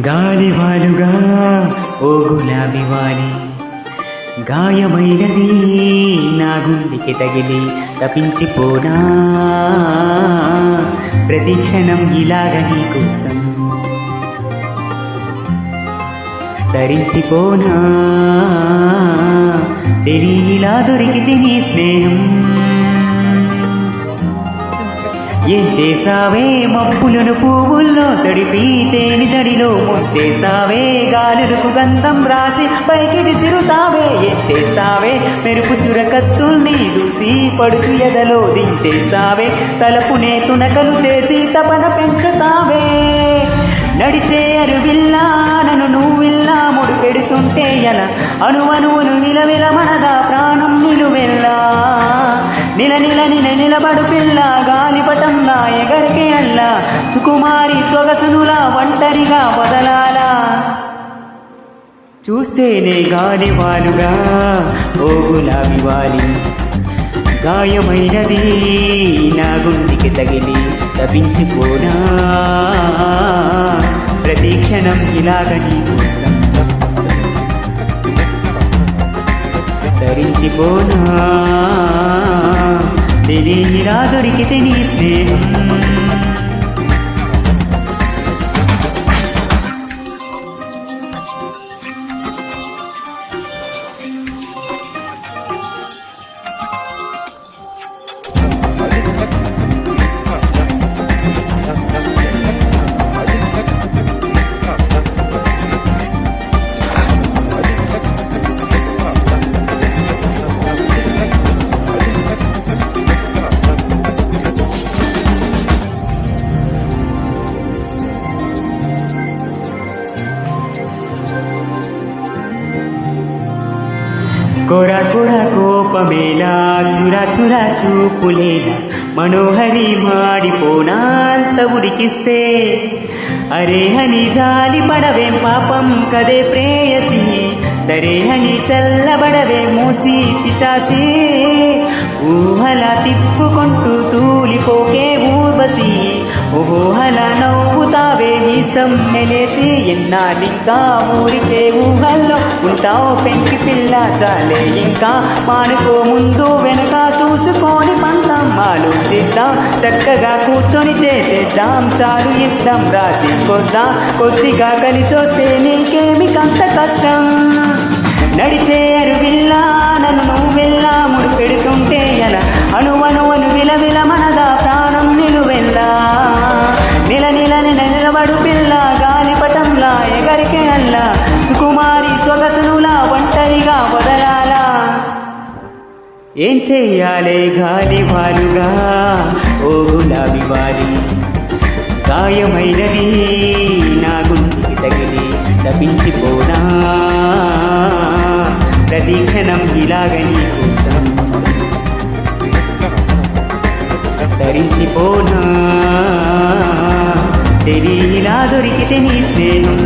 గాలివాలుగా ఓ గులాబివాలి గాయమైనది నా గుండెకి తగిలి తపించిపోనా ప్రతిక్షణం ఇలాగ నీ కోసం తరించిపోనా చెలిలా దొరికితే నీ స్నేహం ఏం చేసావే మబ్బులను పువ్వుల్లో తడిపి తేని జడిలో ముంచేసావే గాలులకు గంధం రాసి పైకి విసిరుతావే ఏం చేస్తావే మెరుపు చురకత్తుల్ని దూసి పడుచు ఎదలో దించేసావే తలపునే తునకలు చేసి తపన పెంచుతావే నడిచే అరువిల్లా నన్ను నువ్విల్లా ముడి పెడుతుంటే ఎలా అణువణువును నిలవిల మనదా ప్రాణం నిలువెల్లా నిలబడు పిల్ల గాలిపటంలా ఎగరికే అల్లా సుకుమారి సొగసునులా ఒంటరిగా బదలాలా చూస్తేనే గాలివాలుగా ఓ గులాబివాలి గాయమైనది నా గుండెకి తగిలి తపించిపోనా ప్రతిక్షణం ఇలాగ నీ కోసం తరించిపోనా తెలియలా దొరికితే నీ స్నేహం కొరా కొరా కోపమేలా చురా చురా చూపులేలా మనోహరి మాడిపోనా అంత ఉడికిస్తే అరే అని జాలి పడవేం పాపం కదే ప్రేయసి సరే అని చల్లబడవే మూసి పిచాసి ఊహలా తిప్పుకుంటూ తూలిపోకే ఊర్వశి ఓహోహలా నవ్వుతావే మీసం మెలేసి ఎన్నాళ్ళింకా ఊరికే ఊహల్లో ఉంటావు పెంకి పిల్ల చాలే ఇంకా మానుకో ముందు వెనక చూసుకొని పంతం ఆలోచిద్దాం చక్కగా కూర్చొని చేద్దాం చాలు ఇద్దాం రాజీ కొద్దాం కొద్దిగా కలిచొస్తే నీకేమి కంత కష్టం నడిచే అరువిల్లా నన్ను నువ్వెల్లా ముడి పెడుతుంటే ఎలా అణువణువను విలవిల మనదా ప్రాణం నిలువెల్లా నిలబడు పిల్ల గాలిపటంలా ఎగరికే అల్లా సుకుమారి సొగసునులా ఒంటరిగా వదలాలా ఏం చెయ్యాలే గాలివాలుగా ఓ గులాబివాలి గాయమైనది నా గుండెకి తగిలి తపించిపోనా ప్రతిక్షణం ఇలాగ నీ కోసం తరించిపోనా చెలిలా దొరికితే నీ స్నేహం